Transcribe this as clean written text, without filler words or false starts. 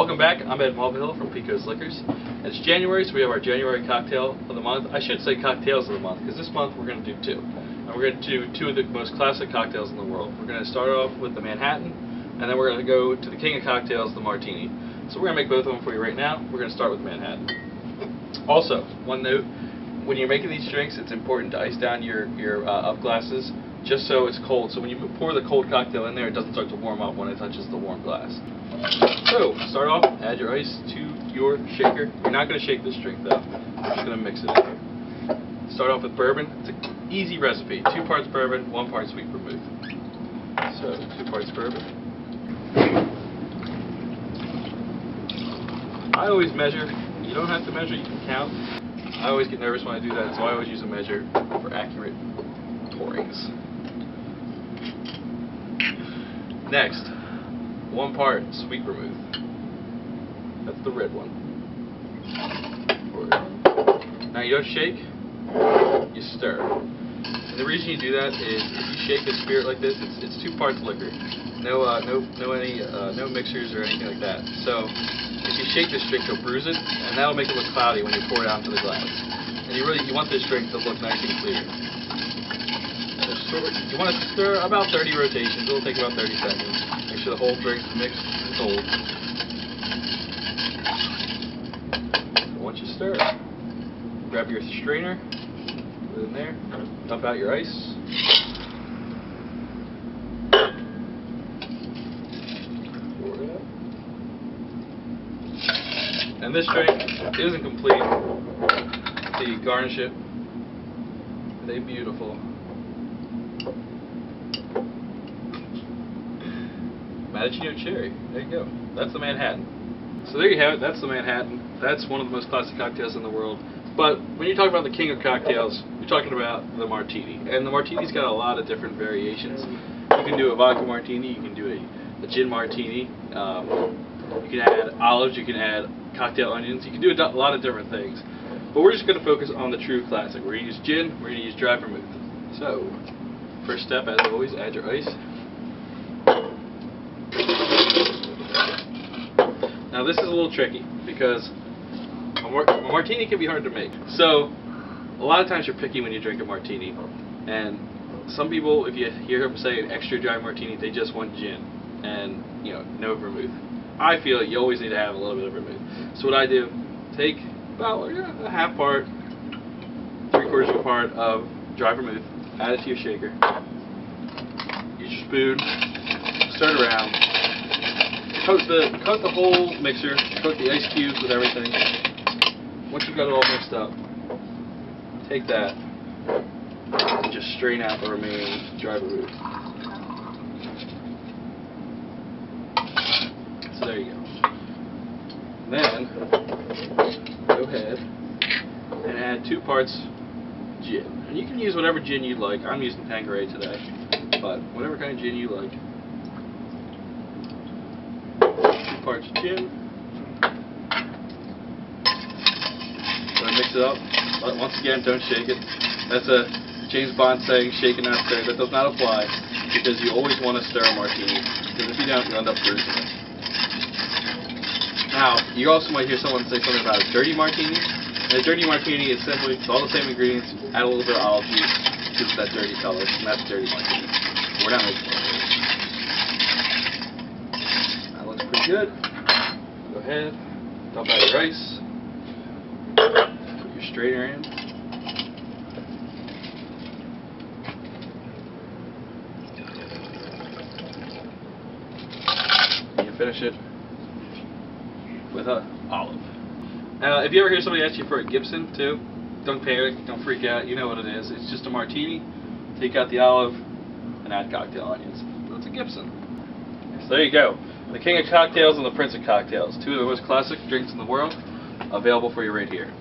Welcome back. I'm Ed Mulvihill from Peco's Liquors. It's January, so we have our January cocktail of the month. I should say cocktails of the month, because this month we're going to do two. And we're going to do two of the most classic cocktails in the world. We're going to start off with the Manhattan, and then we're going to go to the king of cocktails, the Martini. So we're going to make both of them for you right now. We're going to start with Manhattan. Also, one note, when you're making these drinks, it's important to ice down your up glasses just so it's cold. So when you pour the cold cocktail in there, it doesn't start to warm up when it touches the warm glass. So, start off, add your ice to your shaker. You're not going to shake this drink though. We're just going to mix it in. Start off with bourbon. It's an easy recipe. 2 parts bourbon, 1 part sweet vermouth. So, 2 parts bourbon. I always measure. You don't have to measure, you can count. I always get nervous when I do that, so I always use a measure for accurate pourings. Next, 1 part sweet vermouth. That's the red one. Now you don't shake, you stir. And the reason you do that is if you shake a spirit like this, it's 2 parts liquor. No mixers or anything like that. So if you shake this drink, you'll bruise it, and that'll make it look cloudy when you pour it out into the glass. And you want this drink to look nice and clear. You want to stir about 30 rotations. It'll take about 30 seconds. Make sure the whole drink's mixed and cold. Once you stir, grab your strainer, put it in there, dump out your ice. Pour it out. And this drink isn't complete until you garnish it with a beautiful Martini cherry. There you go. That's the Manhattan. So there you have it. That's the Manhattan. That's one of the most classic cocktails in the world. But when you talk about the king of cocktails, you're talking about the Martini. And the Martini's got a lot of different variations. You can do a vodka Martini. You can do a gin Martini. You can add olives. You can add cocktail onions. You can do a lot of different things. But we're just going to focus on the true classic. We're going to use gin. We're going to use dry vermouth. So, first step, as always, add your ice. Now this is a little tricky because a martini can be hard to make. So a lot of times you're picky when you drink a martini, and some people, if you hear them say an extra dry martini, they just want gin and no vermouth. I feel you always need to have a little bit of vermouth. So what I do, take about a half part, 3/4 of a part of dry vermouth, add it to your shaker, use your spoon, stir it around. Coat the whole mixer, coat the ice cubes with everything. Once you've got it all mixed up, take that and just strain out the remaining dry vermouth. So there you go. Then, go ahead and add 2 parts gin. And you can use whatever gin you like. I'm using Tanqueray today, but whatever kind of gin you like. 2 parts of gin. Gonna mix it up. But once again, don't shake it. That's a James Bond saying, shake and not stir. That does not apply, because you always want to stir a martini, because if you don't, you'll end up bruising it. Now, you also might hear someone say something about a dirty martini. And a dirty martini is simply all the same ingredients, add a little bit of olive juice, gives it that dirty color, and that's a dirty martini. We're not making one. Good. Go ahead, dump out your ice, put your strainer in, and you finish it with an olive. Now, if you ever hear somebody ask you for a Gibson too, don't panic, don't freak out, you know what it is. It's just a martini, take out the olive, and add cocktail onions. That's a Gibson. So there you go. The king of cocktails and the prince of cocktails. 2 of the most classic drinks in the world, available for you right here.